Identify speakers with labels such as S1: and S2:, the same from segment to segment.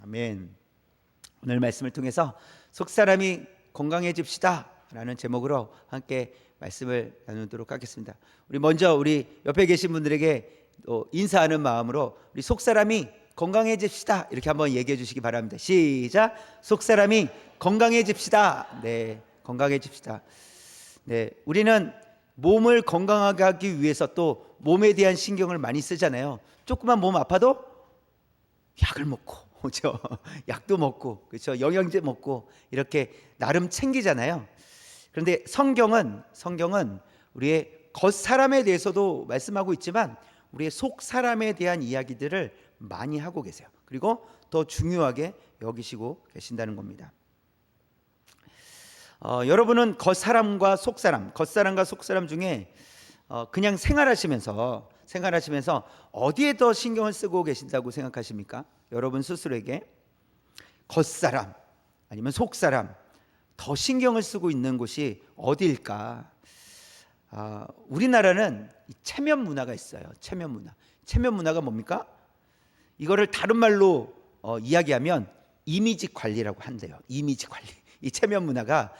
S1: 아멘. 오늘 말씀을 통해서 속사람이 건강해집시다 라는 제목으로 함께 말씀을 나누도록 하겠습니다. 우리 옆에 계신 분들에게 인사하는 마음으로 우리 속사람이 건강해집시다 이렇게 한번 얘기해 주시기 바랍니다. 시작. 속사람이 건강해집시다. 네, 건강해집시다. 네, 우리는 몸을 건강하게 하기 위해서 또 몸에 대한 신경을 많이 쓰잖아요. 조그만 몸 아파도 약을 먹고, 그렇죠? 약도 먹고, 그렇죠? 영양제 먹고 이렇게 나름 챙기잖아요. 그런데 성경은 우리의 겉사람에 대해서도 말씀하고 있지만 우리의 속사람에 대한 이야기들을 많이 하고 계세요. 그리고 더 중요하게 여기시고 계신다는 겁니다. 여러분은 겉사람과 속사람 중에 그냥 생활하시면서 어디에 더 신경을 쓰고 계신다고 생각하십니까? 여러분 스스로에게 겉사람 아니면 속사람 더 신경을 쓰고 있는 곳이 어디일까? 우리나라는 체면 문화가 있어요. 체면 문화가 뭡니까? 이거를 다른 말로 이야기하면 이미지 관리라고 한대요. 이미지 관리. 이 체면 문화가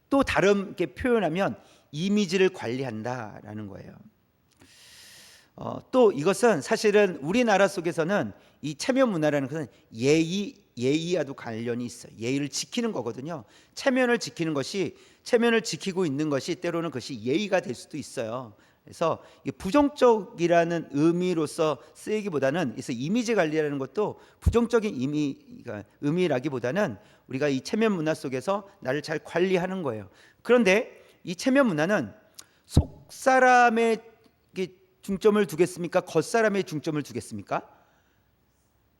S1: 또 다르게 표현하면 이미지를 관리한다라는 거예요. 또 이것은 사실은 우리나라 속에서는 이 체면 문화라는 것은 예의와도 관련이 있어요. 예의를 지키는 거거든요. 체면을 지키고 있는 것이 때로는 그것이 예의가 될 수도 있어요. 그래서 부정적이라는 의미로서 쓰이기보다는 그래서 이미지 관리라는 것도 부정적인 의미라기보다는 우리가 이 체면 문화 속에서 나를 잘 관리하는 거예요. 그런데 이 체면 문화는 속사람의 중점을 두겠습니까? 겉사람의 중점을 두겠습니까?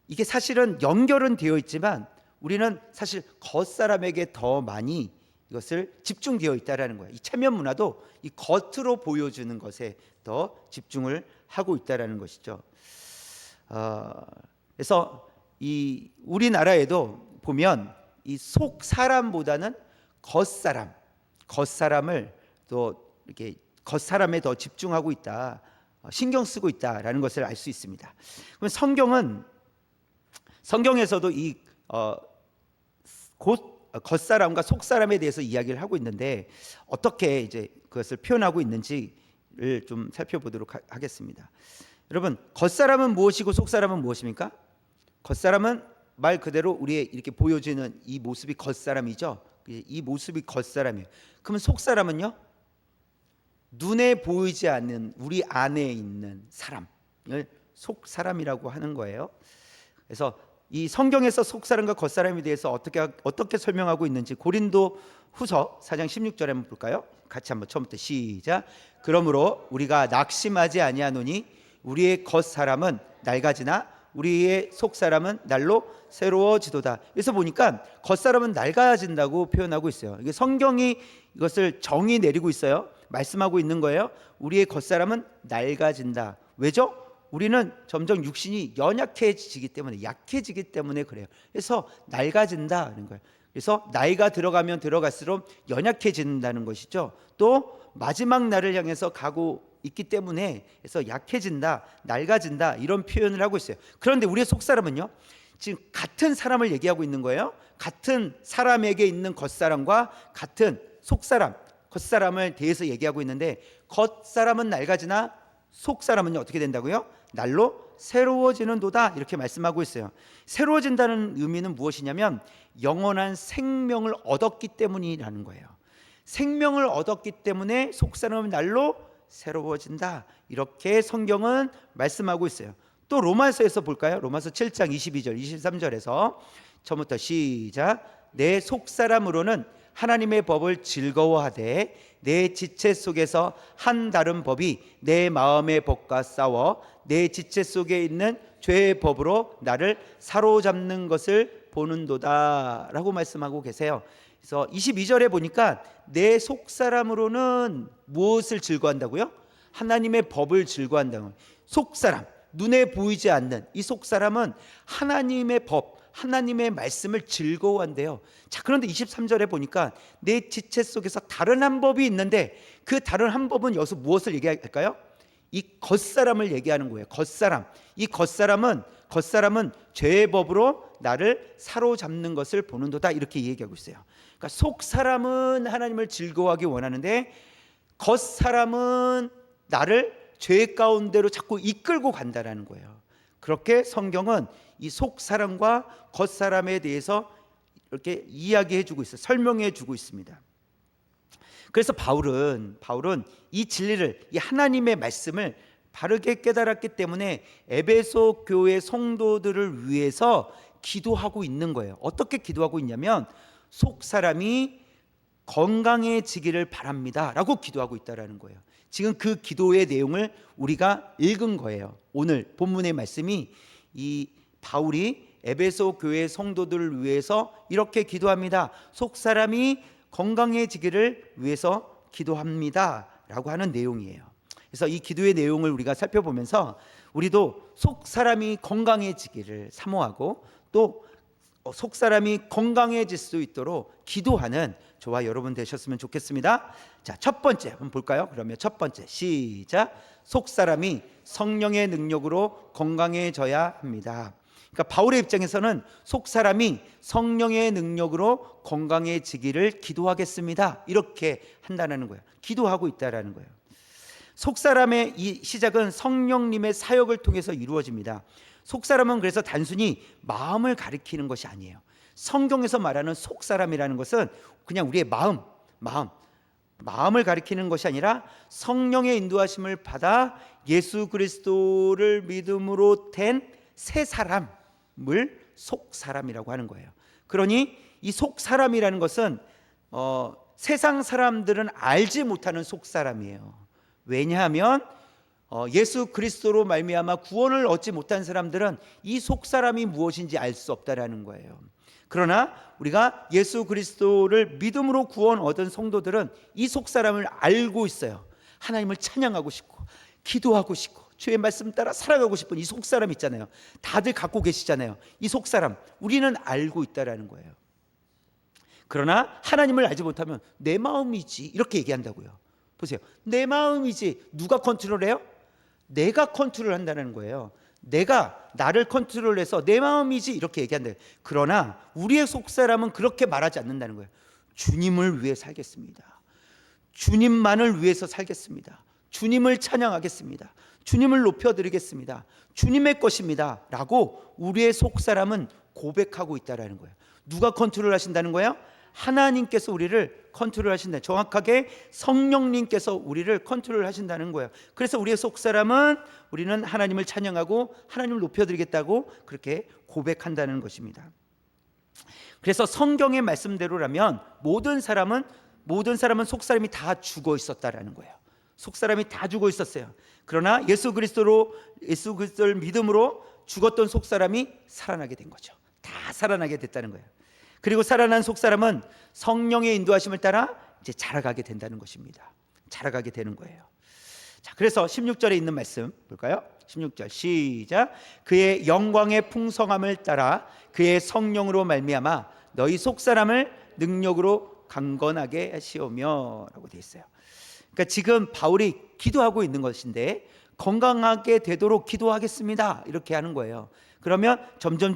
S1: 이게 사실은 연결은 되어 있지만 우리는 사실 겉사람에게 더 많이 이것을 집중되어 있다라는 거예요. 이 체면 문화도 이 겉으로 보여주는 것에 더 집중을 하고 있다라는 것이죠. 그래서 이 우리나라에도 보면 이 속 사람보다는 겉사람을 또 이렇게 겉사람에 더 집중하고 있다, 신경 쓰고 있다라는 것을 알 수 있습니다. 그럼 성경에서도 이 겉사람과 속사람에 대해서 이야기를 하고 있는데 어떻게 이제 그것을 표현하고 있는지를 좀 살펴보도록 하겠습니다. 여러분, 겉사람은 무엇이고 속사람은 무엇입니까? 겉사람은 말 그대로 우리의 이렇게 보여지는 이 모습이 겉사람이죠. 이 모습이 겉사람이에요. 그러면 속사람은요? 눈에 보이지 않는 우리 안에 있는 사람을 속사람이라고 하는 거예요. 그래서 이 성경에서 속사람과 겉사람에 대해서 어떻게 설명하고 있는지 고린도 후서 4장 16절에 한번 볼까요? 같이 한번 처음부터 시작. 그러므로 우리가 낙심하지 아니하노니 우리의 겉사람은 낡아지나 우리의 속사람은 날로 새로워지도다. 그래서 보니까 겉사람은 낡아진다고 표현하고 있어요. 이게 성경이 이것을 정의 내리고 있어요. 말씀하고 있는 거예요. 우리의 겉사람은 낡아진다. 왜죠? 우리는 점점 육신이 약해지기 때문에 그래요. 그래서 낡아진다는 거예요. 그래서 나이가 들어가면 들어갈수록 연약해진다는 것이죠. 또 마지막 날을 향해서 가고 있기 때문에 그래서 약해진다, 낡아진다 이런 표현을 하고 있어요. 그런데 우리의 속사람은요, 지금 같은 사람을 얘기하고 있는 거예요. 같은 사람에게 있는 겉사람과 같은 속사람, 겉사람을 대해서 얘기하고 있는데 겉사람은 낡아지나 속사람은요 어떻게 된다고요? 날로 새로워지는도다 이렇게 말씀하고 있어요. 새로워진다는 의미는 무엇이냐면 영원한 생명을 얻었기 때문이라는 거예요. 생명을 얻었기 때문에 속사람은 날로 새로워진다 이렇게 성경은 말씀하고 있어요. 또 로마서에서 볼까요? 로마서 7장 22절 23절에서 처음부터 시작. 내 속사람으로는 하나님의 법을 즐거워하되 내 지체 속에서 한 다른 법이 내 마음의 법과 싸워 내 지체 속에 있는 죄의 법으로 나를 사로잡는 것을 보는도다 라고 말씀하고 계세요. 그래서 22절에 보니까 내 속사람으로는 무엇을 즐거워한다고요? 하나님의 법을 즐거워한다고. 속사람, 눈에 보이지 않는 이 속사람은 하나님의 법, 하나님의 말씀을 즐거워한대요. 자, 그런데 23절에 보니까 내 지체 속에서 다른 한 법이 있는데 그 다른 한 법은 여기서 무엇을 얘기할까요? 이 겉사람을 얘기하는 거예요. 겉사람. 이 겉사람은 죄의 법으로 나를 사로잡는 것을 보는도다, 이렇게 얘기하고 있어요. 그러니까 속사람은 하나님을 즐거워하기 원하는데 겉사람은 나를 죄 가운데로 자꾸 이끌고 간다라는 거예요. 그렇게 성경은 이 속사람과 겉사람에 대해서 이렇게 이야기해 주고 있어요. 설명해 주고 있습니다. 그래서 바울은 이 진리를, 이 하나님의 말씀을 바르게 깨달았기 때문에 에베소 교회 성도들을 위해서 기도하고 있는 거예요. 어떻게 기도하고 있냐면 속사람이 건강해지기를 바랍니다 라고 기도하고 있다는 거예요. 지금 그 기도의 내용을 우리가 읽은 거예요. 오늘 본문의 말씀이 이 바울이 에베소 교회 성도들을 위해서 이렇게 기도합니다. 속사람이 건강해지기를 위해서 기도합니다 라고 하는 내용이에요. 그래서 이 기도의 내용을 우리가 살펴보면서 우리도 속사람이 건강해지기를 사모하고 또 속사람이 건강해질 수 있도록 기도하는 저와 여러분 되셨으면 좋겠습니다. 자, 첫 번째 한번 볼까요? 그러면 첫 번째 시작. 속사람이 성령의 능력으로 건강해져야 합니다. 그러니까 바울의 입장에서는 속사람이 성령의 능력으로 건강해지기를 기도하겠습니다, 이렇게 한다는 거예요. 기도하고 있다라는 거예요. 속사람의 이 시작은 성령님의 사역을 통해서 이루어집니다. 속사람은 그래서 단순히 마음을 가리키는 것이 아니에요. 성경에서 말하는 속사람이라는 것은 그냥 우리의 마음을 가리키는 것이 아니라 성령의 인도하심을 받아 예수 그리스도를 믿음으로 된 새 사람을 속사람이라고 하는 거예요. 그러니 이 속사람이라는 것은 세상 사람들은 알지 못하는 속사람이에요. 왜냐하면 예수 그리스도로 말미암아 구원을 얻지 못한 사람들은 이 속사람이 무엇인지 알 수 없다라는 거예요. 그러나 우리가 예수 그리스도를 믿음으로 구원 얻은 성도들은 이 속사람을 알고 있어요. 하나님을 찬양하고 싶고 기도하고 싶고 주의 말씀 따라 살아가고 싶은 이 속사람 있잖아요. 다들 갖고 계시잖아요. 이 속사람 우리는 알고 있다라는 거예요. 그러나 하나님을 알지 못하면 내 마음이지 이렇게 얘기한다고요. 보세요. 내 마음이지 누가 컨트롤해요? 내가 컨트롤한다는 거예요. 내가 나를 컨트롤해서 내 마음이지 이렇게 얘기한대요. 그러나 우리의 속사람은 그렇게 말하지 않는다는 거예요. 주님을 위해 살겠습니다. 주님만을 위해서 살겠습니다. 주님을 찬양하겠습니다. 주님을 높여드리겠습니다. 주님의 것입니다 라고 우리의 속사람은 고백하고 있다는 거예요. 누가 컨트롤 하신다는 거예요? 하나님께서 우리를 컨트롤 하신다. 정확하게 성령님께서 우리를 컨트롤 하신다는 거예요. 그래서 우리의 속사람은 우리는 하나님을 찬양하고 하나님을 높여드리겠다고 그렇게 고백한다는 것입니다. 그래서 성경의 말씀대로라면 모든 사람은 속사람이 다 죽어 있었다라는 거예요. 속사람이 다 죽어 있었어요. 그러나 예수 그리스도를 믿음으로 죽었던 속사람이 살아나게 된 거죠. 다 살아나게 됐다는 거예요. 그리고 살아난 속사람은 성령의 인도하심을 따라 이제 자라가게 된다는 것입니다. 자라가게 되는 거예요. 자, 그래서 16절에 있는 말씀 볼까요? 16절 시작. 그의 영광의 풍성함을 따라 그의 성령으로 말미암아 너희 속사람을 능력으로 강건하게 하시오며 라고 되어 있어요. 그러니까 지금 바울이 기도하고 있는 것인데 건강하게 되도록 기도하겠습니다 이렇게 하는 거예요. 그러면 점점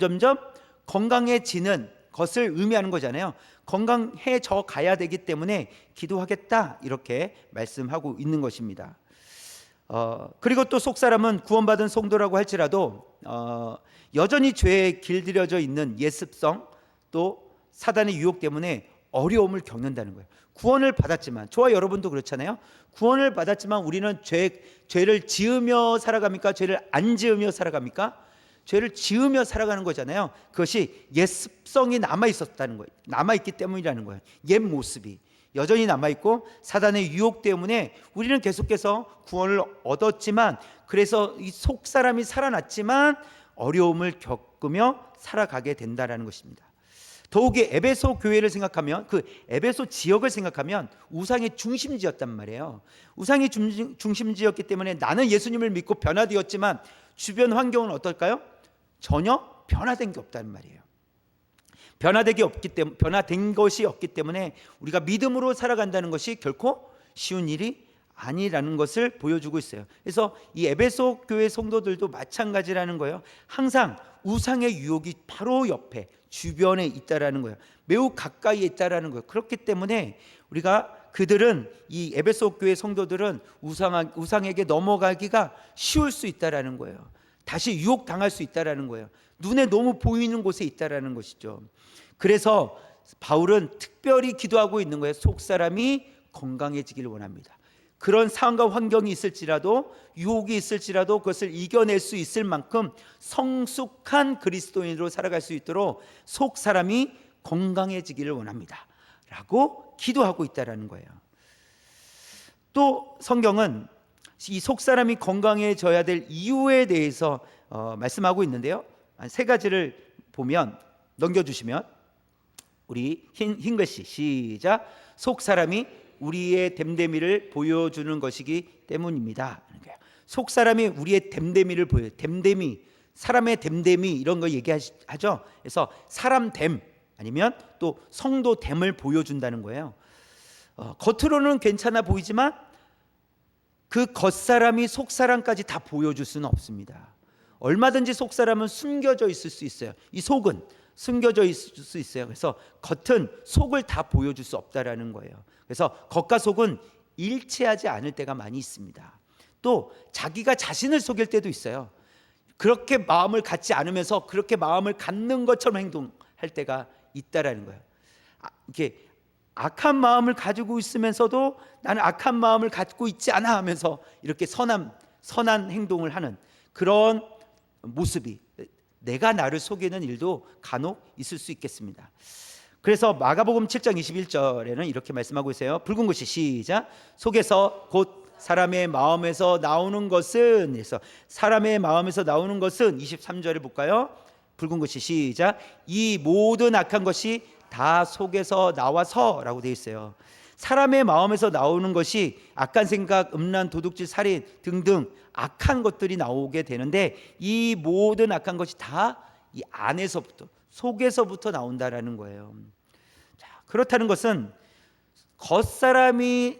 S1: 건강해지는 것을 의미하는 거잖아요. 건강해져 가야 되기 때문에 기도하겠다 이렇게 말씀하고 있는 것입니다. 그리고 또 속사람은 구원받은 성도라고 할지라도 여전히 죄에 길들여져 있는 예습성 또 사단의 유혹 때문에 어려움을 겪는다는 거예요. 구원을 받았지만 저와 여러분도 그렇잖아요. 구원을 받았지만 우리는 죄를 지으며 살아갑니까? 죄를 안 지으며 살아갑니까? 죄를 지으며 살아가는 거잖아요. 그것이 옛 습성이 남아있었다는 거예요. 남아있기 때문이라는 거예요. 옛 모습이 여전히 남아있고 사단의 유혹 때문에 우리는 계속해서 구원을 얻었지만 그래서 이 속사람이 살아났지만 어려움을 겪으며 살아가게 된다는 것입니다. 더욱이 에베소 교회를 생각하면 그 에베소 지역을 생각하면 우상의 중심지였단 말이에요. 우상의 중심지였기 때문에 나는 예수님을 믿고 변화되었지만 주변 환경은 어떨까요? 전혀 변화된 게 없다는 말이에요. 변화된 것이 없기 때문에 우리가 믿음으로 살아간다는 것이 결코 쉬운 일이 아니라는 것을 보여주고 있어요. 그래서 이 에베소 교회 성도들도 마찬가지라는 거예요. 항상 우상의 유혹이 바로 옆에 주변에 있다라는 거예요. 매우 가까이에 있다라는 거예요. 그렇기 때문에 그들은 이 에베소 교회 성도들은 우상에게 넘어가기가 쉬울 수 있다라는 거예요. 다시 유혹 당할 수 있다라는 거예요. 눈에 너무 보이는 곳에 있다라는 것이죠. 그래서 바울은 특별히 기도하고 있는 거예요. 속 사람이 건강해지기를 원합니다. 그런 상황과 환경이 있을지라도, 유혹이 있을지라도 그것을 이겨낼 수 있을 만큼 성숙한 그리스도인으로 살아갈 수 있도록 속 사람이 건강해지기를 원합니다 라고 기도하고 있다는 거예요. 또 성경은 이 속 사람이 건강해져야 될 이유에 대해서 말씀하고 있는데요, 세 가지를 보면, 넘겨주시면, 우리 흰 글씨 시작. 속 사람이 우리의 됨됨이를 보여주는 것이기 때문입니다. 속 사람이 우리의 됨됨이를 보여요. 됨됨이, 사람의 됨됨이 이런 거 얘기하죠. 그래서 사람됨 아니면 또 성도됨을 보여준다는 거예요. 겉으로는 괜찮아 보이지만 그 겉사람이 속사람까지 다 보여줄 수는 없습니다. 얼마든지 속사람은 숨겨져 있을 수 있어요. 이 속은 숨겨져 있을 수 있어요. 그래서 겉은 속을 다 보여줄 수 없다라는 거예요. 그래서 겉과 속은 일치하지 않을 때가 많이 있습니다. 또 자기가 자신을 속일 때도 있어요. 그렇게 마음을 갖지 않으면서 그렇게 마음을 갖는 것처럼 행동할 때가 있다라는 거예요. 이렇게 악한 마음을 가지고 있으면서도 나는 악한 마음을 갖고 있지 않아 하면서 이렇게 선한 행동을 하는 그런 모습이, 내가 나를 속이는 일도 간혹 있을 수 있겠습니다. 그래서 마가복음 7장 21절에는 이렇게 말씀하고 있어요. 붉은 글씨 시작. 속에서 곧 사람의 마음에서 나오는 것은, 그래서 사람의 마음에서 나오는 것은 23절에 볼까요? 붉은 글씨 시작. 이 모든 악한 것이 다 속에서 나와서 라고 되어 있어요. 사람의 마음에서 나오는 것이 악한 생각, 음란, 도둑질, 살인 등등 악한 것들이 나오게 되는데, 이 모든 악한 것이 다 이 안에서부터, 속에서부터 나온다라는 거예요. 자, 그렇다는 것은 겉사람이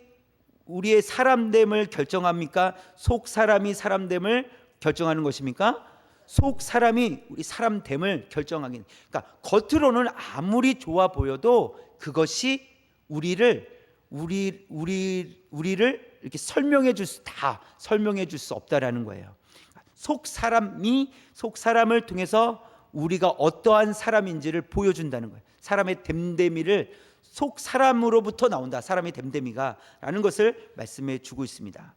S1: 우리의 사람됨을 결정합니까? 속 사람이 사람됨을 결정하는 것입니까? 속 사람이 우리 사람됨을 결정하긴. 그러니까 겉으로는 아무리 좋아 보여도 그것이 우리를 이렇게 설명해 줄 수 없다라는 거예요. 속 사람을 통해서 우리가 어떠한 사람인지를 보여준다는 거예요. 사람의 됨됨이를 속 사람으로부터 나온다. 사람의 됨됨이가 라는 것을 말씀해 주고 있습니다.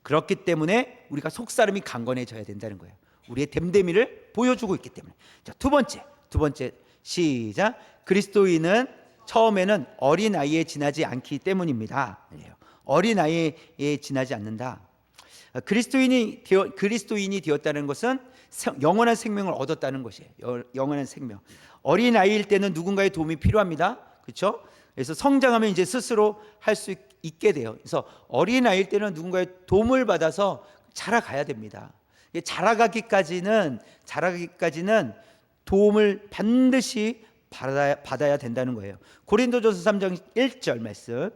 S1: 그렇기 때문에 우리가 속 사람이 강건해져야 된다는 거예요. 우리의 됨됨이를 보여주고 있기 때문에. 자, 두 번째 시작. 그리스도인은 처음에는 어린아이에 지나지 않기 때문입니다. 어린아이에 지나지 않는다. 그리스도인이 되었다는 것은 영원한 생명을 얻었다는 것이에요. 영원한 생명. 어린아이일 때는 누군가의 도움이 필요합니다. 그렇죠? 그래서 성장하면 이제 스스로 할 수 있게 돼요. 그래서 어린아이일 때는 누군가의 도움을 받아서 자라가야 됩니다. 자라가기까지는 도움을 반드시 받아야 된다는 거예요. 고린도전서 3장 1절 말씀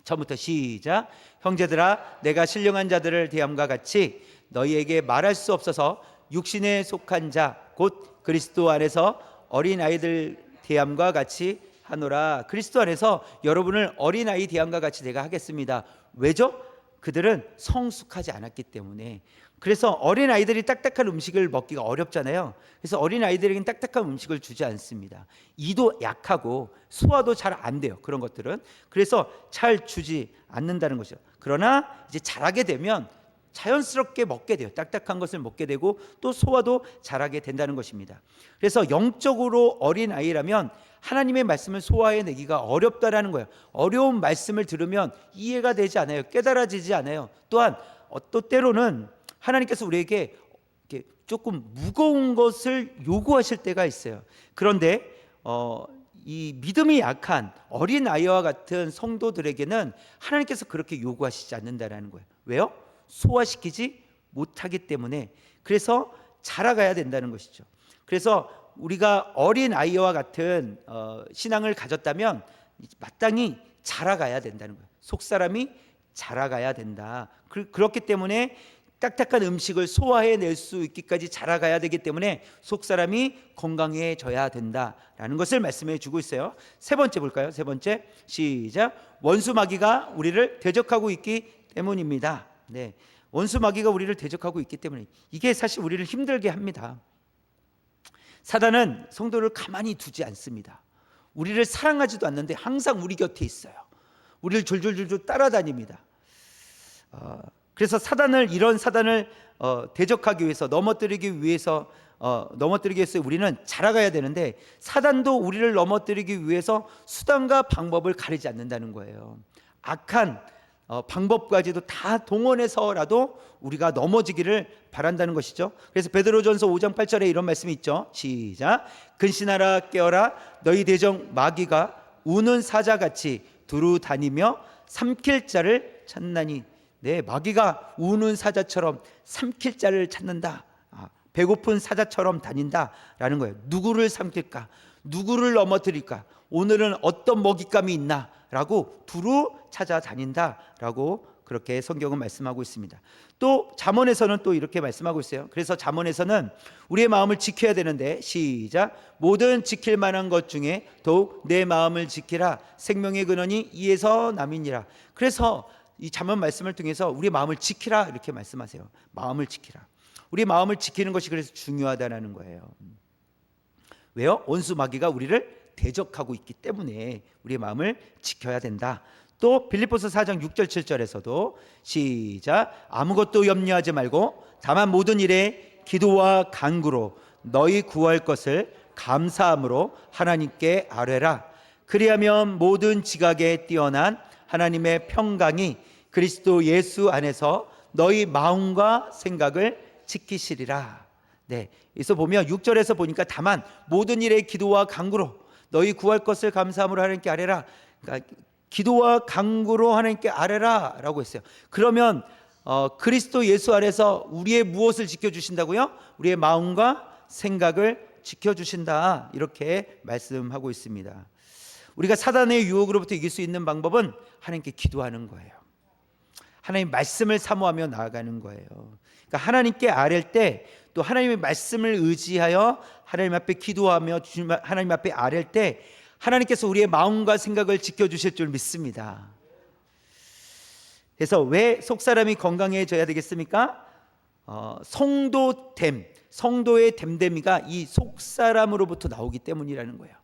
S1: 처음부터 시작. 형제들아, 내가 신령한 자들을 대함과 같이 너희에게 말할 수 없어서 육신에 속한 자 곧 그리스도 안에서 어린아이들 대함과 같이 하노라. 그리스도 안에서 여러분을 어린아이 대함과 같이 내가 하겠습니다. 왜죠? 그들은 성숙하지 않았기 때문에. 그래서 어린아이들이 딱딱한 음식을 먹기가 어렵잖아요. 그래서 어린아이들에게는 딱딱한 음식을 주지 않습니다. 이도 약하고 소화도 잘 안 돼요. 그런 것들은. 그래서 잘 주지 않는다는 것이죠. 그러나 이제 자라게 되면 자연스럽게 먹게 돼요. 딱딱한 것을 먹게 되고 또 소화도 잘하게 된다는 것입니다. 그래서 영적으로 어린아이라면 하나님의 말씀을 소화해내기가 어렵다라는 거예요. 어려운 말씀을 들으면 이해가 되지 않아요. 깨달아지지 않아요. 또한 또 때로는 하나님께서 우리에게 조금 무거운 것을 요구하실 때가 있어요. 그런데 이 믿음이 약한 어린아이와 같은 성도들에게는 하나님께서 그렇게 요구하시지 않는다라는 거예요. 왜요? 소화시키지 못하기 때문에. 그래서 자라가야 된다는 것이죠. 그래서 우리가 어린 아이와 같은 신앙을 가졌다면 마땅히 자라가야 된다는 거예요. 속사람이 자라가야 된다. 그렇기 때문에 딱딱한 음식을 소화해낼 수 있기까지 자라가야 되기 때문에 속사람이 건강해져야 된다라는 것을 말씀해 주고 있어요. 세 번째 볼까요? 세 번째, 시작. 원수 마귀가 우리를 대적하고 있기 때문입니다. 네, 원수 마귀가 우리를 대적하고 있기 때문에 이게 사실 우리를 힘들게 합니다. 사단은 성도를 가만히 두지 않습니다. 우리를 사랑하지도 않는데 항상 우리 곁에 있어요. 우리를 졸졸졸졸 따라다닙니다. 그래서 이런 사단을 대적하기 위해서 넘어뜨리기 위해서 우리는 자라가야 되는데, 사단도 우리를 넘어뜨리기 위해서 수단과 방법을 가리지 않는다는 거예요. 악한 방법까지도 다 동원해서라도 우리가 넘어지기를 바란다는 것이죠. 그래서 베드로전서 5장 8절에 이런 말씀이 있죠. 시작. 근신하라 깨어라 너희 대적 마귀가 우는 사자같이 두루 다니며 삼킬 자를 찾나니. 네, 마귀가 우는 사자처럼 삼킬 자를 찾는다. 배고픈 사자처럼 다닌다라는 거예요. 누구를 삼킬까? 누구를 넘어뜨릴까? 오늘은 어떤 먹잇감이 있나? 라고 두루 찾아다닌다라고 그렇게 성경은 말씀하고 있습니다. 또 잠언에서는 또 이렇게 말씀하고 있어요. 그래서 잠언에서는 우리의 마음을 지켜야 되는데, 시작. 모든 지킬 만한 것 중에 더욱 내 마음을 지키라. 생명의 근원이 이에서 남이니라. 그래서 이 잠언 말씀을 통해서 우리의 마음을 지키라 이렇게 말씀하세요. 마음을 지키라. 우리 마음을 지키는 것이 그래서 중요하다는 거예요. 왜요? 원수 마귀가 우리를 대적하고 있기 때문에 우리의 마음을 지켜야 된다. 또 빌립보서 4장 6절 7절에서도 시작. 아무것도 염려하지 말고 다만 모든 일에 기도와 간구로 너희 구할 것을 감사함으로 하나님께 아뢰라. 그리하면 모든 지각에 뛰어난 하나님의 평강이 그리스도 예수 안에서 너희 마음과 생각을 지키시리라. 네, 여기서 보면 6절에서 보니까 다만 모든 일에 기도와 간구로 너희 구할 것을 감사함으로 하나님께 아뢰라. 그러니까 기도와 간구로 하나님께 아뢰라 라고 했어요. 그러면 그리스도 예수 안에서 우리의 무엇을 지켜주신다고요? 우리의 마음과 생각을 지켜주신다, 이렇게 말씀하고 있습니다. 우리가 사단의 유혹으로부터 이길 수 있는 방법은 하나님께 기도하는 거예요. 하나님 말씀을 사모하며 나아가는 거예요. 그러니까 하나님께 아랠 때, 또 하나님의 말씀을 의지하여 하나님 앞에 기도하며 하나님 앞에 아랠 때 하나님께서 우리의 마음과 생각을 지켜주실 줄 믿습니다. 그래서 왜 속사람이 건강해져야 되겠습니까? 성도의 됨됨이가 이 속사람으로부터 나오기 때문이라는 거예요.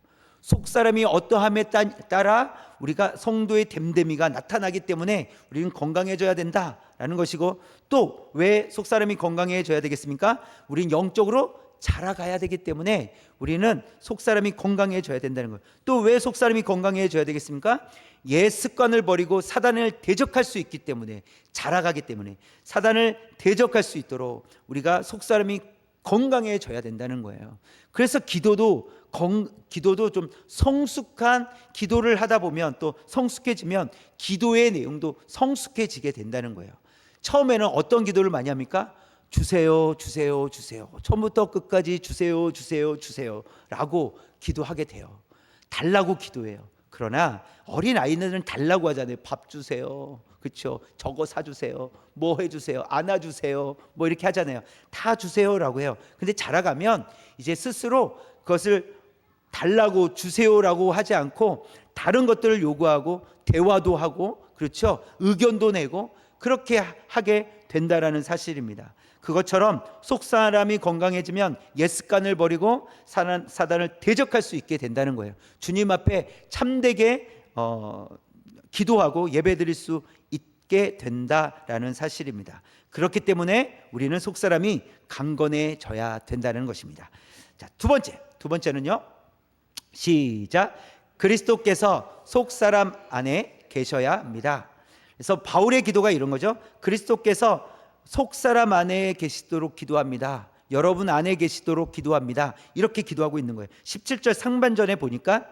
S1: 속사람이 어떠함에 따라 우리가 성도의 됨됨이가 나타나기 때문에 우리는 건강해져야 된다라는 것이고, 또 왜 속사람이 건강해져야 되겠습니까? 우리는 영적으로 자라가야 되기 때문에 우리는 속사람이 건강해져야 된다는 거예요. 또 왜 속사람이 건강해져야 되겠습니까? 옛 습관을 버리고 사단을 대적할 수 있기 때문에, 자라가기 때문에 사단을 대적할 수 있도록 우리가 속사람이 건강해져야 된다는 거예요. 그래서 기도도 좀 성숙한 기도를 하다 보면, 또 성숙해지면 기도의 내용도 성숙해지게 된다는 거예요. 처음에는 어떤 기도를 많이 합니까? 주세요, 주세요, 주세요. 처음부터 끝까지 주세요, 주세요, 주세요 라고 기도하게 돼요. 달라고 기도해요. 그러나 어린 아이들은 달라고 하잖아요. 밥 주세요, 그렇죠? 저거 사주세요, 뭐 해주세요, 안아주세요, 뭐 이렇게 하잖아요. 다 주세요라고 해요. 근데 자라가면 이제 스스로 그것을 달라고 주세요라고 하지 않고 다른 것들을 요구하고 대화도 하고, 그렇죠? 의견도 내고 그렇게 하게 된다라는 사실입니다. 그것처럼 속사람이 건강해지면 옛 습관을 버리고 사단을 대적할 수 있게 된다는 거예요. 주님 앞에 참되게 기도하고 예배드릴 수 있게 된다라는 사실입니다. 그렇기 때문에 우리는 속사람이 강건해져야 된다는 것입니다. 자, 두 번째는요. 시작. 그리스도께서 속사람 안에 계셔야 합니다. 그래서 바울의 기도가 이런 거죠. 그리스도께서 속사람 안에 계시도록 기도합니다. 여러분 안에 계시도록 기도합니다. 이렇게 기도하고 있는 거예요. 17절 상반전에 보니까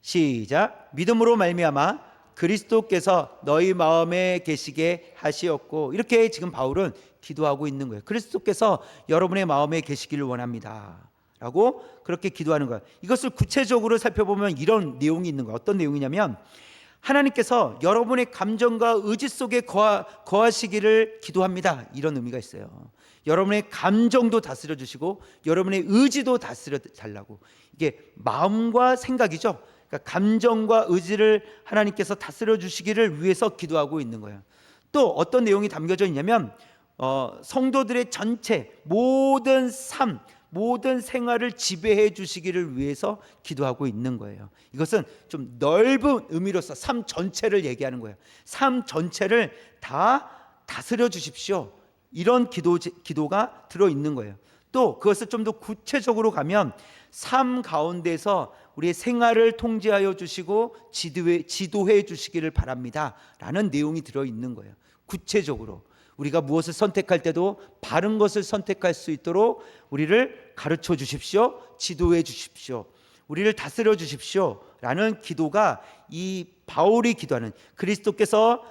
S1: 시작. 믿음으로 말미암아 그리스도께서 너희 마음에 계시게 하시었고, 이렇게 지금 바울은 기도하고 있는 거예요. 그리스도께서 여러분의 마음에 계시기를 원합니다 라고 그렇게 기도하는 거예요. 이것을 구체적으로 살펴보면 이런 내용이 있는 거예요. 어떤 내용이냐면 하나님께서 여러분의 감정과 의지 속에 거하시기를 기도합니다. 이런 의미가 있어요. 여러분의 감정도 다스려 주시고 여러분의 의지도 다스려 달라고. 이게 마음과 생각이죠. 그러니까 감정과 의지를 하나님께서 다스려 주시기를 위해서 기도하고 있는 거예요. 또 어떤 내용이 담겨져 있냐면 성도들의 전체 모든 삶, 모든 생활을 지배해 주시기를 위해서 기도하고 있는 거예요. 이것은 좀 넓은 의미로서 삶 전체를 얘기하는 거예요. 삶 전체를 다 다스려 주십시오. 이런 기도가 들어있는 거예요. 또 그것을 좀 더 구체적으로 가면 삶 가운데서 우리의 생활을 통제하여 주시고 지도해 주시기를 바랍니다 라는 내용이 들어있는 거예요. 구체적으로 우리가 무엇을 선택할 때도 바른 것을 선택할 수 있도록 우리를 가르쳐 주십시오. 지도해 주십시오. 우리를 다스려 주십시오 라는 기도가 이 바울이 기도하는, 그리스도께서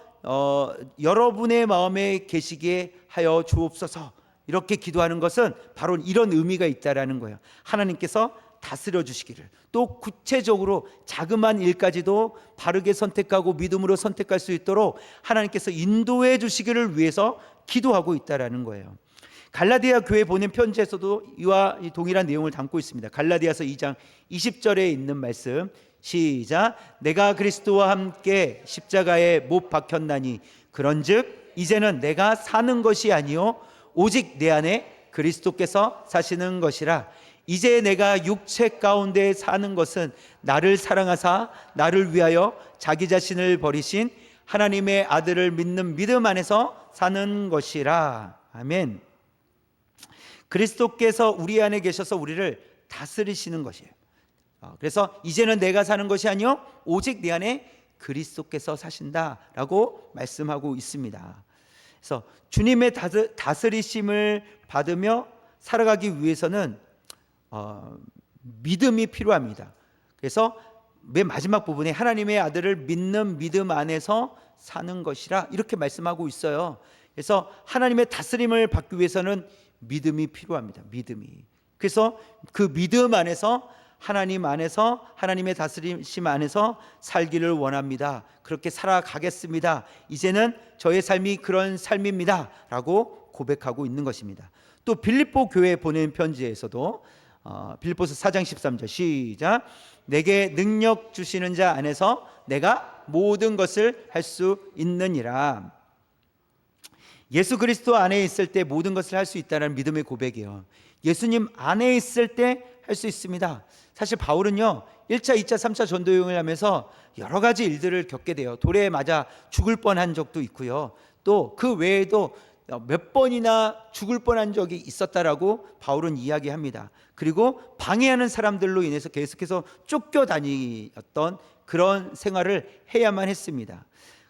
S1: 여러분의 마음에 계시게 하여 주옵소서 이렇게 기도하는 것은 바로 이런 의미가 있다라는 거예요. 하나님께서 다스려 주시기를, 또 구체적으로 자그마한 일까지도 바르게 선택하고 믿음으로 선택할 수 있도록 하나님께서 인도해 주시기를 위해서 기도하고 있다라는 거예요. 갈라디아 교회 보낸 편지에서도 이와 동일한 내용을 담고 있습니다. 갈라디아서 2장 20절에 있는 말씀, 시작. 내가 그리스도와 함께 십자가에 못 박혔나니 그런즉 이제는 내가 사는 것이 아니요 오직 내 안에 그리스도께서 사시는 것이라. 이제 내가 육체 가운데 사는 것은 나를 사랑하사 나를 위하여 자기 자신을 버리신 하나님의 아들을 믿는 믿음 안에서 사는 것이라. 아멘. 그리스도께서 우리 안에 계셔서 우리를 다스리시는 것이에요. 그래서 이제는 내가 사는 것이 아니요 오직 내 안에 그리스도께서 사신다라고 말씀하고 있습니다. 그래서 주님의 다스리심을 받으며 살아가기 위해서는 믿음이 필요합니다. 그래서 맨 마지막 부분에 하나님의 아들을 믿는 믿음 안에서 사는 것이라 이렇게 말씀하고 있어요. 그래서 하나님의 다스림을 받기 위해서는 믿음이 필요합니다. 믿음이. 그래서 그 믿음 안에서 하나님 안에서 하나님의 다스리심 안에서 살기를 원합니다. 그렇게 살아가겠습니다. 이제는 저의 삶이 그런 삶입니다 라고 고백하고 있는 것입니다. 또 빌립보 교회에 보낸 편지에서도 빌립보서 4장 13절 시작. 내게 능력 주시는 자 안에서 내가 모든 것을 할 수 있느니라. 예수 그리스도 안에 있을 때 모든 것을 할 수 있다는 믿음의 고백이에요. 예수님 안에 있을 때 할 수 있습니다. 사실 바울은요 1차, 2차, 3차 전도여행을 하면서 여러 가지 일들을 겪게 돼요. 돌에 맞아 죽을 뻔한 적도 있고요. 또 그 외에도 몇 번이나 죽을 뻔한 적이 있었다라고 바울은 이야기합니다. 그리고 방해하는 사람들로 인해서 계속해서 쫓겨다니었던 그런 생활을 해야만 했습니다.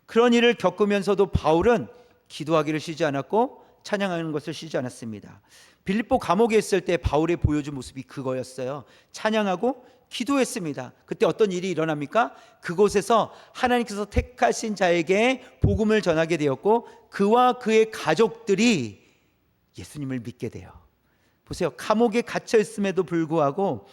S1: 그런 일을 겪으면서도 바울은 기도하기를 쉬지 않았고 찬양하는 것을 쉬지 않았습니다. 빌립보 감옥에 있을 때 바울의 보여준 모습이 그거였어요. 찬양하고 기도했습니다. 그때 어떤 일이 일어납니까? 그곳에서 하나님께서 택하신 자에게 복음을 전하게 되었고 그와 그의 가족들이 예수님을 믿게 돼요. 보세요. 감옥에 갇혀 있음에도 불구하고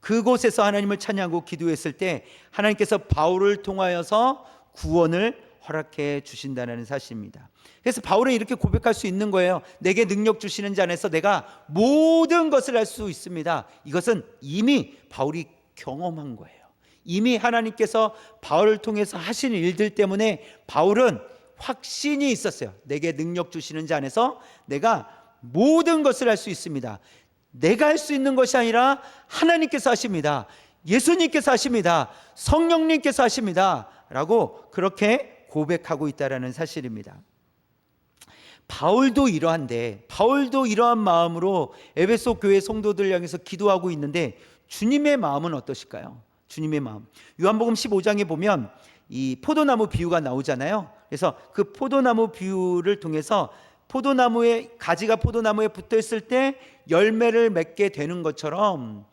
S1: 그곳에서 하나님을 찬양하고 기도했을 때 하나님께서 바울을 통하여서 구원을 허락해 주신다는 사실입니다. 그래서 바울은 이렇게 고백할 수 있는 거예요. 내게 능력 주시는 자 안에서 내가 모든 것을 할 수 있습니다. 이것은 이미 바울이 경험한 거예요. 이미 하나님께서 바울을 통해서 하신 일들 때문에 바울은 확신이 있었어요. 내게 능력 주시는 자 안에서 내가 모든 것을 할 수 있습니다. 내가 할 수 있는 것이 아니라 하나님께서 하십니다. 예수님께서 하십니다. 성령님께서 하십니다 라고 그렇게 고백하고 있다는 사실입니다. 바울도 이러한 마음으로 에베소 교회 성도들 향해서 기도하고 있는데 주님의 마음은 어떠실까요? 주님의 마음. 요한복음 15장에 보면 이 포도나무 비유가 나오잖아요. 그래서 그 포도나무 비유를 통해서 포도나무의 가지가 포도나무에 붙어 있을 때 열매를 맺게 되는 것처럼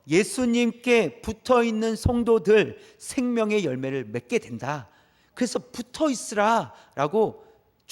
S1: 예수님께 붙어 있는 성도들 생명의 열매를 맺게 된다. 그래서 붙어 있으라라고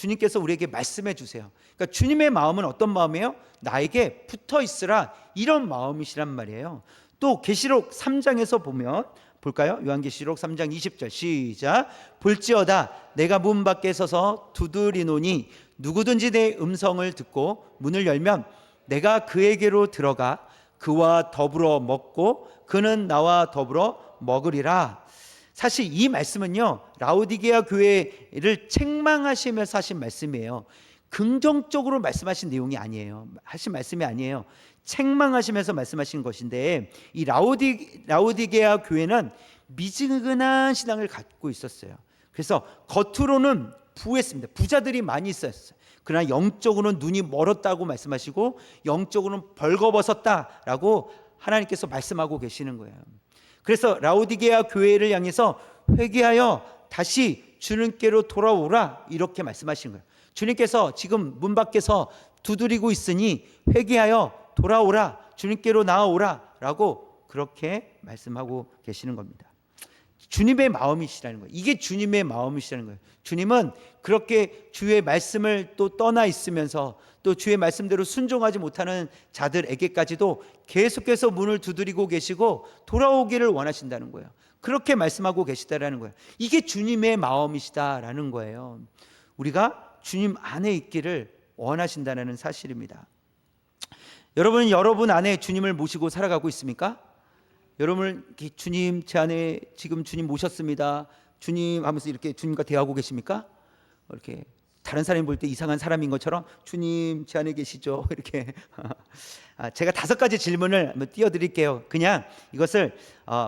S1: 주님께서 우리에게 말씀해 주세요. 그러니까 주님의 마음은 어떤 마음이에요? 나에게 붙어 있으라, 이런 마음이시란 말이에요. 또 계시록 3장에서 보면 볼까요? 요한계시록 3장 20절 시작. 볼지어다 내가 문 밖에 서서 두드리노니 누구든지 내 음성을 듣고 문을 열면 내가 그에게로 들어가 그와 더불어 먹고 그는 나와 더불어 먹으리라. 사실 이 말씀은요, 라오디게아 교회를 책망하시면서 하신 말씀이에요. 긍정적으로 말씀하신 내용이 아니에요. 하신 말씀이 아니에요. 책망하시면서 말씀하신 것인데, 이 라오디게아 교회는 미지근한 신앙을 갖고 있었어요. 그래서 겉으로는 부했습니다. 부자들이 많이 있었어요. 그러나 영적으로는 눈이 멀었다고 말씀하시고 영적으로는 벌거벗었다라고 하나님께서 말씀하고 계시는 거예요. 그래서 라오디게아 교회를 향해서 회개하여 다시 주님께로 돌아오라, 이렇게 말씀하시는 거예요. 주님께서 지금 문 밖에서 두드리고 있으니 회개하여 돌아오라, 주님께로 나아오라 라고 그렇게 말씀하고 계시는 겁니다. 주님의 마음이시라는 거예요. 이게 주님의 마음이시라는 거예요. 주님은 그렇게 주의 말씀을 또 떠나 있으면서 또 주의 말씀대로 순종하지 못하는 자들에게까지도 계속해서 문을 두드리고 계시고 돌아오기를 원하신다는 거예요. 그렇게 말씀하고 계시다라는 거예요. 이게 주님의 마음이시다라는 거예요. 우리가 주님 안에 있기를 원하신다는 사실입니다. 여러분은 여러분 안에 주님을 모시고 살아가고 있습니까? 여러분, 주님 제 안에 지금 주님 모셨습니다, 주님 하면서 이렇게 주님과 대화하고 계십니까? 이렇게 다른 사람이 볼 때 이상한 사람인 것처럼 주님 제 안에 계시죠? 이렇게 제가 5가지 질문을 한번 띄워드릴게요. 그냥 이것을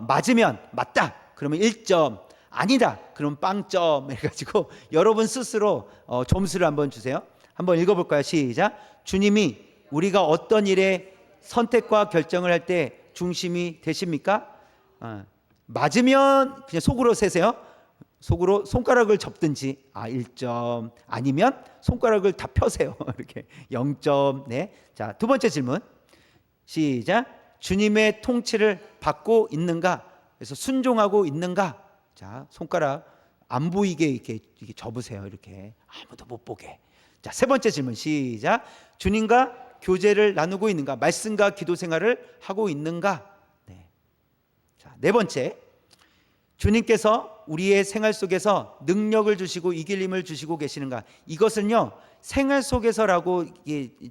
S1: 맞으면 맞다 그러면 1점, 아니다 그러면 빵점 해가지고 여러분 스스로 점수를 한번 주세요. 한번 읽어볼까요? 시작. 주님이 우리가 어떤 일에 선택과 결정을 할 때 중심이 되십니까? 맞으면 그냥 속으로 세세요. 속으로 손가락을 접든지 1점, 아니면 손가락을 다 펴세요. 이렇게 0점. 네. 자, 2번째 질문 시작. 주님의 통치를 받고 있는가? 그래서 순종하고 있는가? 자, 손가락 안 보이게 이렇게 접으세요. 이렇게 아무도 못 보게. 자, 3번째 질문 시작. 주님과 교제를 나누고 있는가? 말씀과 기도 생활을 하고 있는가? 네. 자, 4번째, 주님께서 우리의 생활 속에서 능력을 주시고 이길 힘을 주시고 계시는가? 이것은요, 생활 속에서라고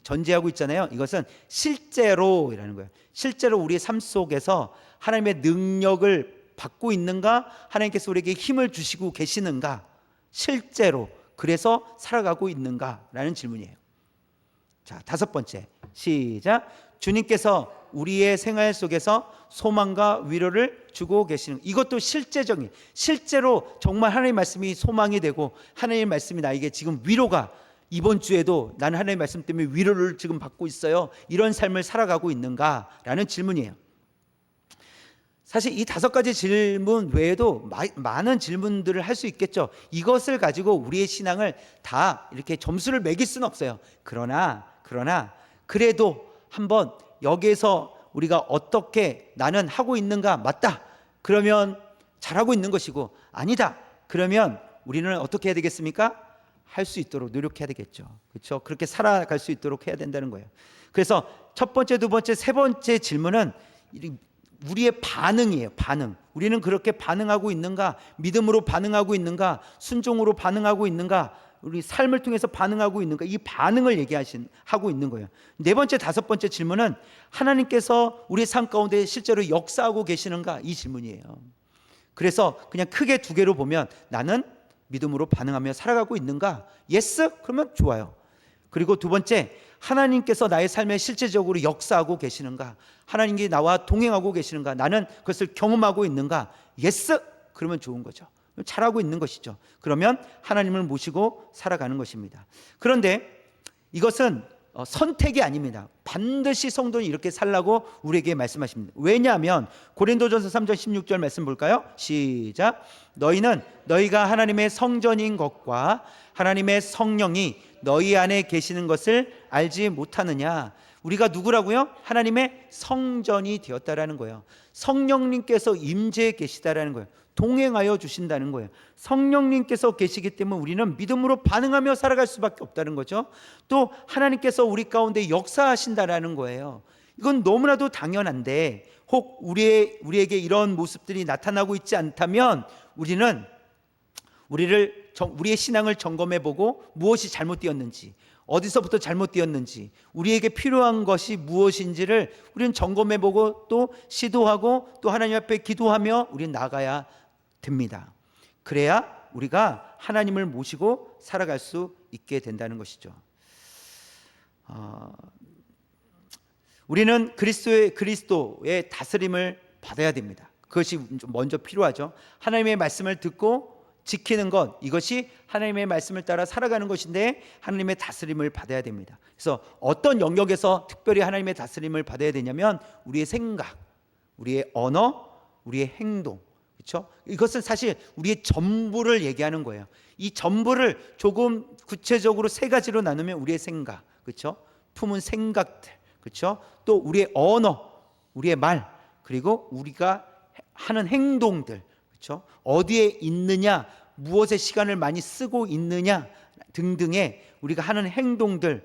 S1: 전제하고 있잖아요. 이것은 실제로라는 거예요. 실제로 우리의 삶 속에서 하나님의 능력을 받고 있는가? 하나님께서 우리에게 힘을 주시고 계시는가? 실제로 그래서 살아가고 있는가라는 질문이에요. 자, 5번째 시작. 주님께서 우리의 생활 속에서 소망과 위로를 주고 계시는, 이것도 실제적인, 실제로 정말 하나님의 말씀이 소망이 되고 하나님의 말씀이 나에게 지금 위로가, 이번 주에도 나는 하나님의 말씀 때문에 위로를 지금 받고 있어요, 이런 삶을 살아가고 있는가라는 질문이에요. 사실 이 5가지 질문 외에도 많은 질문들을 할 수 있겠죠. 이것을 가지고 우리의 신앙을 다 이렇게 점수를 매길 수는 없어요. 그러나 그래도 한번 여기에서 우리가 어떻게 나는 하고 있는가? 맞다 그러면 잘하고 있는 것이고, 아니다 그러면 우리는 어떻게 해야 되겠습니까? 할 수 있도록 노력해야 되겠죠. 그렇죠? 그렇게 살아갈 수 있도록 해야 된다는 거예요. 그래서 첫 번째, 2번째, 3번째 질문은 우리의 반응이에요. 반응. 우리는 그렇게 반응하고 있는가? 믿음으로 반응하고 있는가? 순종으로 반응하고 있는가? 우리 삶을 통해서 반응하고 있는가? 이 반응을 하고 있는 거예요. 4번째, 5번째 질문은 하나님께서 우리의 삶 가운데 실제로 역사하고 계시는가? 이 질문이에요. 그래서 그냥 크게 2개로 보면, 나는 믿음으로 반응하며 살아가고 있는가? 예스? 그러면 좋아요. 그리고 2번째, 하나님께서 나의 삶에 실제적으로 역사하고 계시는가? 하나님이 나와 동행하고 계시는가? 나는 그것을 경험하고 있는가? 예스? 그러면 좋은 거죠. 잘하고 있는 것이죠. 그러면 하나님을 모시고 살아가는 것입니다. 그런데 이것은 선택이 아닙니다. 반드시 성도는 이렇게 살라고 우리에게 말씀하십니다. 왜냐하면 고린도전서 3장 16절 말씀 볼까요? 시작. 너희는 너희가 하나님의 성전인 것과 하나님의 성령이 너희 안에 계시는 것을 알지 못하느냐? 우리가 누구라고요? 하나님의 성전이 되었다라는 거예요. 성령님께서 임재해 계시다라는 거예요. 동행하여 주신다는 거예요. 성령님께서 계시기 때문에 우리는 믿음으로 반응하며 살아갈 수밖에 없다는 거죠. 또 하나님께서 우리 가운데 역사하신다라는 거예요. 이건 너무나도 당연한데 혹 우리에게 이런 모습들이 나타나고 있지 않다면 우리의 신앙을 점검해보고 무엇이 잘못되었는지, 어디서부터 잘못되었는지, 우리에게 필요한 것이 무엇인지를 우리는 점검해보고 또 시도하고 또 하나님 앞에 기도하며 우리는 나가야 됩니다. 그래야 우리가 하나님을 모시고 살아갈 수 있게 된다는 것이죠. 우리는 그리스도의 다스림을 받아야 됩니다. 그것이 먼저 필요하죠. 하나님의 말씀을 듣고 지키는 것, 이것이 하나님의 말씀을 따라 살아가는 것인데 하나님의 다스림을 받아야 됩니다. 그래서 어떤 영역에서 특별히 하나님의 다스림을 받아야 되냐면 우리의 생각, 우리의 언어, 우리의 행동, 그렇죠? 이것은 사실 우리의 전부를 얘기하는 거예요. 이 전부를 조금 구체적으로 세 가지로 나누면 우리의 생각, 그렇죠? 품은 생각들, 그렇죠? 또 우리의 언어, 우리의 말, 그리고 우리가 하는 행동들, 그렇죠? 어디에 있느냐, 무엇에 시간을 많이 쓰고 있느냐 등등의 우리가 하는 행동들을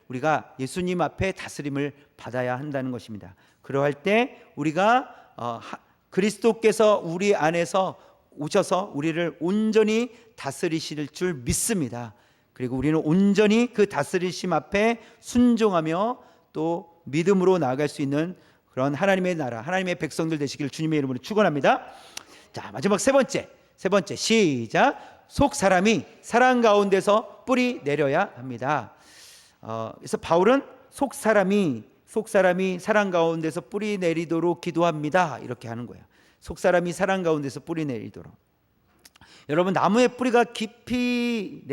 S1: 우리가 예수님 앞에 다스림을 받아야 한다는 것입니다. 그러할 때 우리가 그리스도께서 우리 안에서 오셔서 우리를 온전히 다스리실 줄 믿습니다. 그리고 우리는 온전히 그 다스리심 앞에 순종하며 또 믿음으로 나아갈 수 있는 그런 하나님의 나라, 하나님의 백성들 되시기를 주님의 이름으로 축원합니다. 자, 마지막 세 번째 시작. 속 사람이 사랑 가운데서 뿌리 내려야 합니다. 그래서 바울은 속 사람이 사랑 가운데서 뿌리 내리도록 기도합니다, 이렇게 하는 거예요. 속 사람이 사랑 가운데서 뿌리 내리도록. 여러분, 나무의 뿌리가 깊이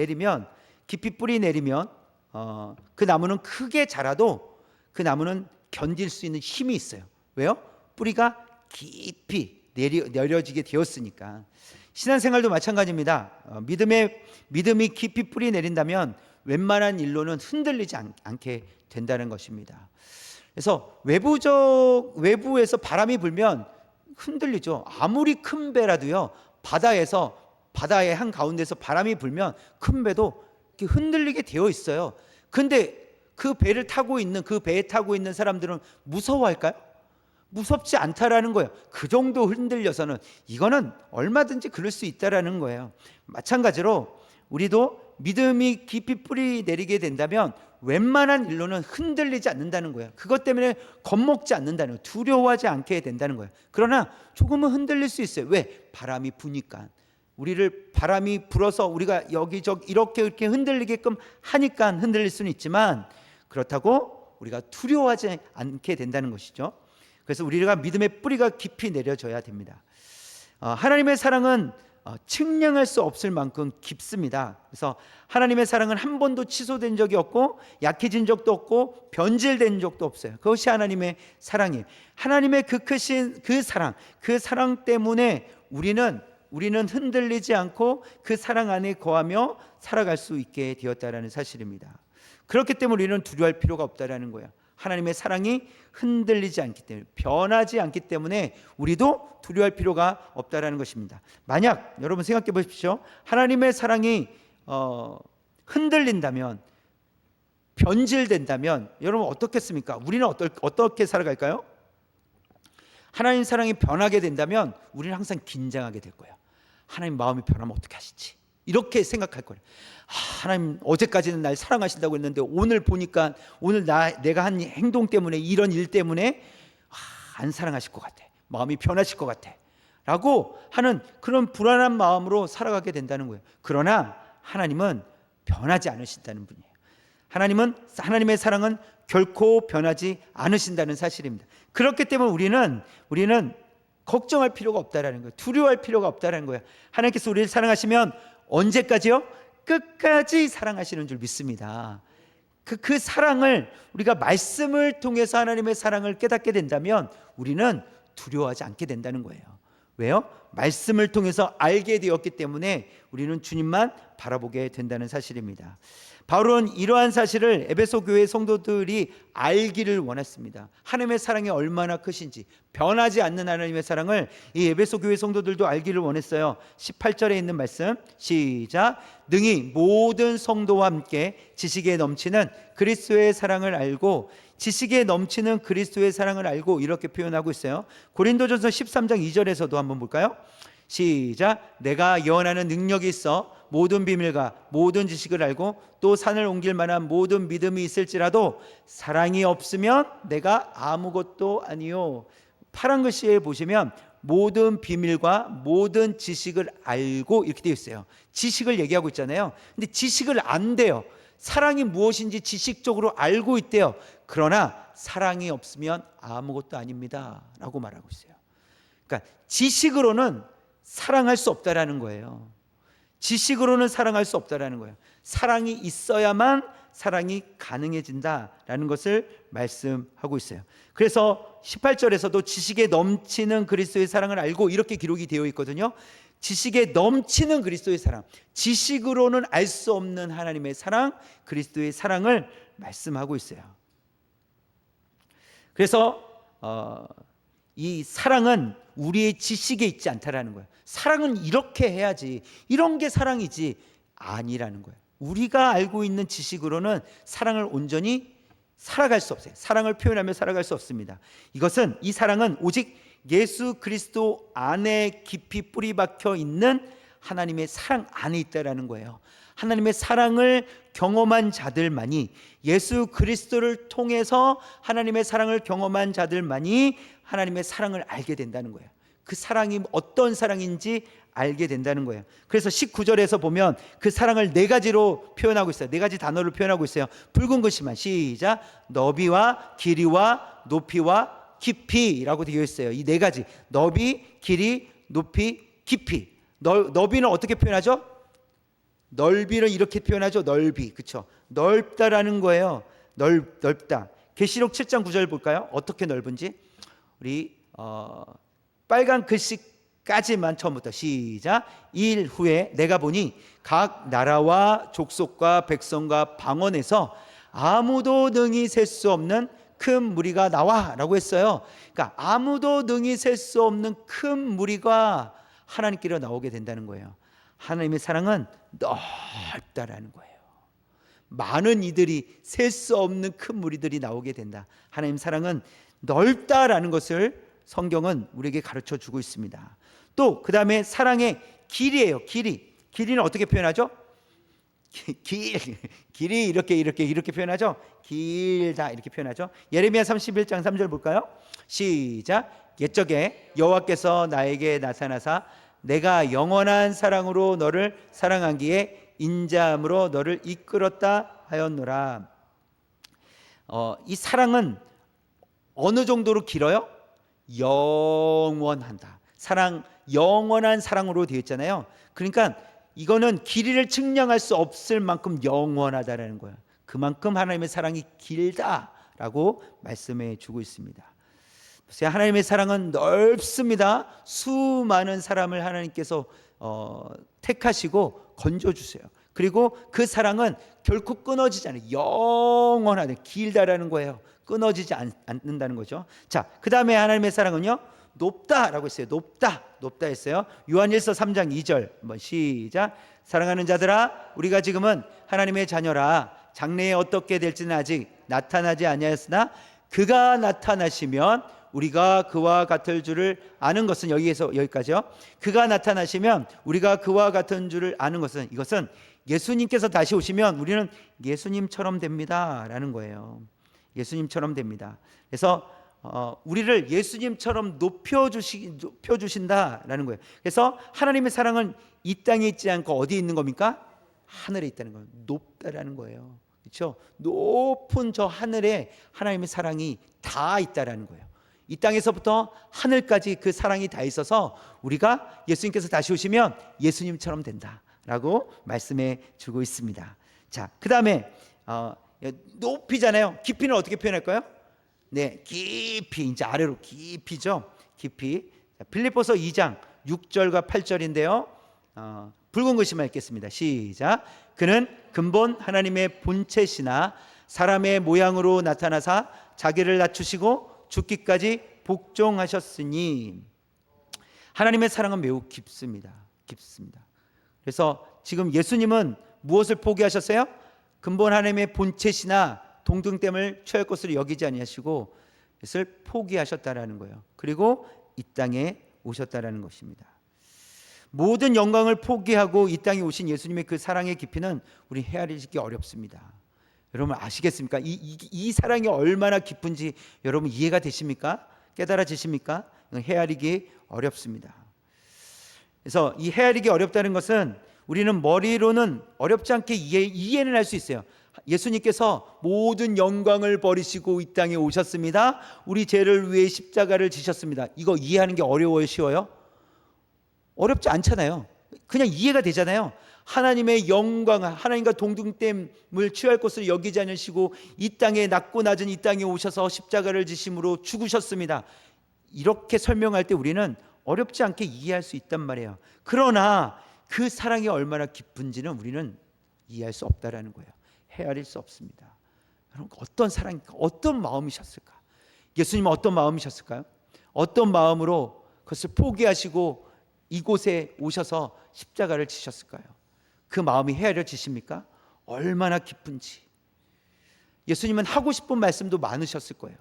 S1: 뿌리 내리면 그 나무는 크게 자라도 그 나무는 견딜 수 있는 힘이 있어요. 왜요? 뿌리가 깊이 내려지게 되었으니까. 신앙생활도 마찬가지입니다. 믿음이 깊이 뿌리 내린다면 웬만한 일로는 흔들리지 않게 된다는 것입니다. 그래서 외부에서 바람이 불면 흔들리죠. 아무리 큰 배라도요, 바다의 한 가운데서 바람이 불면 큰 배도 이렇게 흔들리게 되어 있어요. 근데 그 배에 타고 있는 사람들은 무서워할까요? 무섭지 않다라는 거예요. 그 정도 흔들려서는 이거는 얼마든지 그럴 수 있다라는 거예요. 마찬가지로 우리도 믿음이 깊이 뿌리 내리게 된다면 웬만한 일로는 흔들리지 않는다는 거예요. 그것 때문에 겁먹지 않는다는 거예요. 두려워하지 않게 된다는 거예요. 그러나 조금은 흔들릴 수 있어요. 왜? 바람이 부니까. 바람이 불어서 우리가 여기저기 이렇게 흔들리게끔 하니까 흔들릴 수는 있지만, 그렇다고 우리가 두려워하지 않게 된다는 것이죠. 그래서 우리가 믿음의 뿌리가 깊이 내려져야 됩니다. 하나님의 사랑은 측량할 수 없을 만큼 깊습니다. 그래서 하나님의 사랑은 한 번도 취소된 적이 없고 약해진 적도 없고 변질된 적도 없어요. 그것이 하나님의 사랑이에요. 하나님의 그 크신 그 사랑 때문에 우리는 흔들리지 않고 그 사랑 안에 거하며 살아갈 수 있게 되었다라는 사실입니다. 그렇기 때문에 우리는 두려워할 필요가 없다라는 거예요. 하나님의 사랑이 흔들리지 않기 때문에, 변하지 않기 때문에 우리도 두려워할 필요가 없다라는 것입니다. 만약 여러분 생각해 보십시오. 하나님의 사랑이 흔들린다면, 변질된다면 여러분 어떻겠습니까? 우리는 어떻게 살아갈까요? 하나님 사랑이 변하게 된다면 우리는 항상 긴장하게 될 거예요. 하나님 마음이 변하면 어떻게 하시지? 이렇게 생각할 거예요. 하나님 어제까지는 날 사랑하신다고 했는데 오늘 보니까 내가 한 행동 때문에, 이런 일 때문에 안 사랑하실 것 같아. 마음이 변하실 것 같아 라고 하는 그런 불안한 마음으로 살아가게 된다는 거예요. 그러나 하나님은 변하지 않으신다는 분이에요. 하나님의 사랑은 결코 변하지 않으신다는 사실입니다. 그렇기 때문에 우리는 걱정할 필요가 없다라는 거예요. 두려워할 필요가 없다라는 거예요. 하나님께서 우리를 사랑하시면 언제까지요? 끝까지 사랑하시는 줄 믿습니다. 그 사랑을 우리가 말씀을 통해서 하나님의 사랑을 깨닫게 된다면 우리는 두려워하지 않게 된다는 거예요. 왜요? 말씀을 통해서 알게 되었기 때문에 우리는 주님만 바라보게 된다는 사실입니다. 바울은 이러한 사실을 에베소 교회 성도들이 알기를 원했습니다. 하나님의 사랑이 얼마나 크신지, 변하지 않는 하나님의 사랑을 이 에베소 교회 성도들도 알기를 원했어요. 18절에 있는 말씀 시작. 능히 모든 성도와 함께 지식에 넘치는 그리스도의 사랑을 알고, 지식에 넘치는 그리스도의 사랑을 알고, 이렇게 표현하고 있어요. 고린도전서 13장 2절에서도 한번 볼까요? 시작. 내가 예언하는 능력이 있어 모든 비밀과 모든 지식을 알고 또 산을 옮길 만한 모든 믿음이 있을지라도 사랑이 없으면 내가 아무것도 아니요. 파란 글씨에 보시면 모든 비밀과 모든 지식을 알고 이렇게 되어 있어요. 지식을 얘기하고 있잖아요. 근데 지식을 안대요. 사랑이 무엇인지 지식적으로 알고 있대요. 그러나 사랑이 없으면 아무것도 아닙니다 라고 말하고 있어요. 그러니까 지식으로는 사랑할 수 없다라는 거예요. 지식으로는 사랑할 수 없다라는 거예요. 사랑이 있어야만 사랑이 가능해진다라는 것을 말씀하고 있어요. 그래서 18절에서도 지식에 넘치는 그리스도의 사랑을 알고, 이렇게 기록이 되어 있거든요. 지식에 넘치는 그리스도의 사랑, 지식으로는 알 수 없는 하나님의 사랑, 그리스도의 사랑을 말씀하고 있어요. 그래서 이 사랑은 우리의 지식에 있지 않다라는 거예요. 사랑은 이렇게 해야지, 이런 게 사랑이지, 아니라는 거예요. 우리가 알고 있는 지식으로는 사랑을 온전히 살아갈 수 없어요. 사랑을 표현하며 살아갈 수 없습니다. 이 사랑은 오직 예수 그리스도 안에 깊이 뿌리 박혀 있는 하나님의 사랑 안에 있다라는 거예요. 하나님의 사랑을 경험한 자들만이, 예수 그리스도를 통해서 하나님의 사랑을 경험한 자들만이 하나님의 사랑을 알게 된다는 거예요. 그 사랑이 어떤 사랑인지 알게 된다는 거예요. 그래서 19절에서 보면 그 사랑을 네 가지로 표현하고 있어요. 네 가지 단어를 표현하고 있어요. 붉은 글씨만 시작. 너비와 길이와 높이와 깊이라고 되어 있어요. 이 네 가지, 너비, 길이, 높이, 깊이. 너비는 어떻게 표현하죠? 넓이를 이렇게 표현하죠. 넓이, 그렇죠? 넓다라는 거예요. 넓다. 계시록 7장 9절 볼까요? 어떻게 넓은지. 우리 빨간 글씨까지만 처음부터 시작. 이 일 후에 내가 보니 각 나라와 족속과 백성과 방언에서 아무도 능히 셀 수 없는 큰 무리가 나와 라고 했어요. 그러니까 아무도 능히 셀 수 없는 큰 무리가 하나님께로 나오게 된다는 거예요. 하나님의 사랑은 넓다라는 거예요. 많은 이들이, 셀 수 없는 큰 무리들이 나오게 된다. 하나님 사랑은 넓다라는 것을 성경은 우리에게 가르쳐 주고 있습니다. 또 그 다음에 사랑의 길이에요. 길이는 어떻게 표현하죠? 길이 이렇게 표현하죠. 길다 이렇게 표현하죠. 예레미야 31장 3절 볼까요? 시작. 옛적에 여호와께서 나에게 나타나사 내가 영원한 사랑으로 너를 사랑하기에 인자함으로 너를 이끌었다 하였노라. 이 사랑은 어느 정도로 길어요? 영원한다. 사랑, 영원한 사랑으로 되어 있잖아요. 그러니까 이거는 길이를 측량할 수 없을 만큼 영원하다라는 거예요. 그만큼 하나님의 사랑이 길다라고 말씀해 주고 있습니다. 하나님의 사랑은 넓습니다. 수많은 사람을 하나님께서 택하시고 건져주세요. 그리고 그 사랑은 결코 끊어지지 않아요. 영원하다, 길다라는 거예요. 끊어지지 않는다는 거죠. 자, 그 다음에 하나님의 사랑은요, 높다라고 했어요. 높다 했어요. 요한일서 3장 2절 한번 시작. 사랑하는 자들아, 우리가 지금은 하나님의 자녀라. 장래에 어떻게 될지는 아직 나타나지 아니하였으나 그가 나타나시면 우리가 그와 같을 줄을 아는 것은, 여기까지요. 그가 나타나시면 우리가 그와 같은 줄을 아는 것은, 이것은 예수님께서 다시 오시면 우리는 예수님처럼 됩니다라는 거예요. 예수님처럼 됩니다. 그래서 우리를 예수님처럼 높여주신다라는 거예요. 그래서 하나님의 사랑은 이 땅에 있지 않고 어디에 있는 겁니까? 하늘에 있다는 거예요. 높다라는 거예요. 그렇죠? 높은 저 하늘에 하나님의 사랑이 다 있다라는 거예요. 이 땅에서부터 하늘까지 그 사랑이 다 있어서 우리가 예수님께서 다시 오시면 예수님처럼 된다라고 말씀해 주고 있습니다. 자, 그 다음에 높이잖아요. 깊이는 어떻게 표현할까요? 네, 깊이, 이제 아래로 깊이죠. 깊이. 필립보서 2장 6절과 8절인데요. 붉은 글씨만 읽겠습니다. 시작. 그는 근본 하나님의 본체시나 사람의 모양으로 나타나사 자기를 낮추시고 죽기까지 복종하셨으니. 하나님의 사랑은 매우 깊습니다. 그래서 지금 예수님은 무엇을 포기하셨어요? 근본 하나님의 본체시나 동등됨을 취할 것으로 여기지 아니하시고 그것을 포기하셨다라는 거예요. 그리고 이 땅에 오셨다라는 것입니다. 모든 영광을 포기하고 이 땅에 오신 예수님의 그 사랑의 깊이는 우리 헤아리기 어렵습니다. 여러분 아시겠습니까? 이 사랑이 얼마나 깊은지 여러분 이해가 되십니까? 깨달아지십니까? 헤아리기 어렵습니다. 그래서 이 헤아리기 어렵다는 것은 우리는 머리로는 어렵지 않게 이해는 할 수 있어요. 예수님께서 모든 영광을 버리시고 이 땅에 오셨습니다. 우리 죄를 위해 십자가를 지셨습니다. 이거 이해하는 게 어려워요? 쉬워요? 어렵지 않잖아요. 그냥 이해가 되잖아요. 하나님의 영광, 하나님과 동등됨을 취할 것을 여기지 않으시고 이 땅에 낮고 낮은 이 땅에 오셔서 십자가를 지심으로 죽으셨습니다. 이렇게 설명할 때 우리는 어렵지 않게 이해할 수 있단 말이에요. 그러나 그 사랑이 얼마나 깊은지는 우리는 이해할 수 없다라는 거예요. 헤아릴 수 없습니다. 여러분 어떤 사랑일까? 어떤 마음이셨을까? 예수님은 어떤 마음이셨을까요? 어떤 마음으로 그것을 포기하시고 이곳에 오셔서 십자가를 지셨을까요? 그 마음이 헤아려지십니까? 얼마나 깊은지. 예수님은 하고 싶은 말씀도 많으셨을 거예요.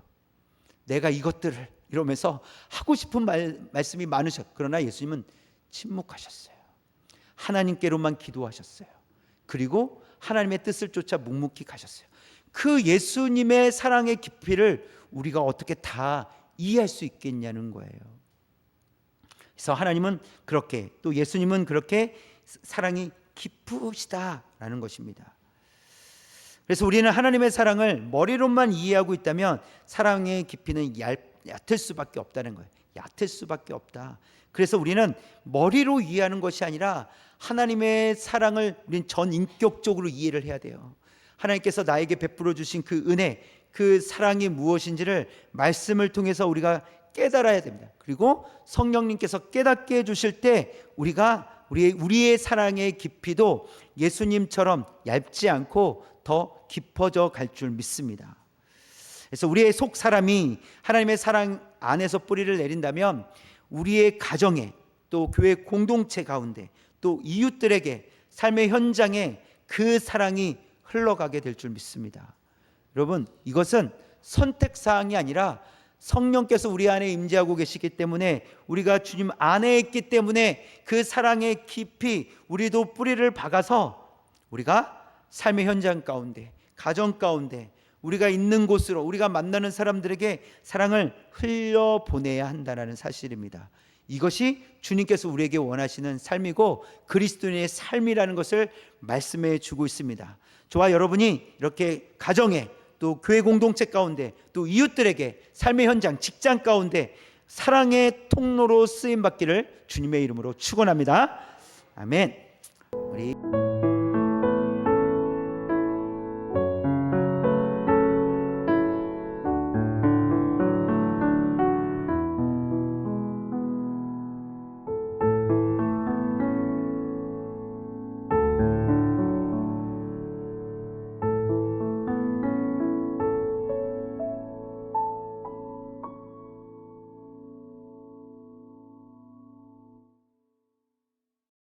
S1: 내가 이것들을 이러면서 하고 싶은 말씀이 많으셨어요. 그러나 예수님은 침묵하셨어요. 하나님께로만 기도하셨어요. 그리고 하나님의 뜻을 쫓아 묵묵히 가셨어요. 그 예수님의 사랑의 깊이를 우리가 어떻게 다 이해할 수 있겠냐는 거예요. 그래서 하나님은 그렇게, 또 예수님은 그렇게 사랑이 깊으시다라는 것입니다. 그래서 우리는 하나님의 사랑을 머리로만 이해하고 있다면 사랑의 깊이는 얕을 수밖에 없다는 거예요. 얕을 수밖에 없다. 그래서 우리는 머리로 이해하는 것이 아니라 하나님의 사랑을 우리는 전인격적으로 이해를 해야 돼요. 하나님께서 나에게 베풀어 주신 그 은혜, 그 사랑이 무엇인지를 말씀을 통해서 우리가 깨달아야 됩니다. 그리고 성령님께서 깨닫게 해주실 때 우리가 우리의 사랑의 깊이도 예수님처럼 얇지 않고 더 깊어져 갈 줄 믿습니다. 그래서 우리의 속 사람이 하나님의 사랑 안에서 뿌리를 내린다면 우리의 가정에, 또 교회 공동체 가운데, 또 이웃들에게, 삶의 현장에 그 사랑이 흘러가게 될 줄 믿습니다. 여러분 이것은 선택사항이 아니라 성령께서 우리 안에 임재하고 계시기 때문에, 우리가 주님 안에 있기 때문에 그 사랑의 깊이 우리도 뿌리를 박아서 우리가 삶의 현장 가운데, 가정 가운데, 우리가 있는 곳으로, 우리가 만나는 사람들에게 사랑을 흘려보내야 한다는 사실입니다. 이것이 주님께서 우리에게 원하시는 삶이고 그리스도인의 삶이라는 것을 말씀해 주고 있습니다. 저와 여러분이 이렇게 가정에, 또 교회 공동체 가운데, 또 이웃들에게 삶의 현장, 직장 가운데 사랑의 통로로 쓰임 받기를 주님의 이름으로 축원합니다. 아멘. 우리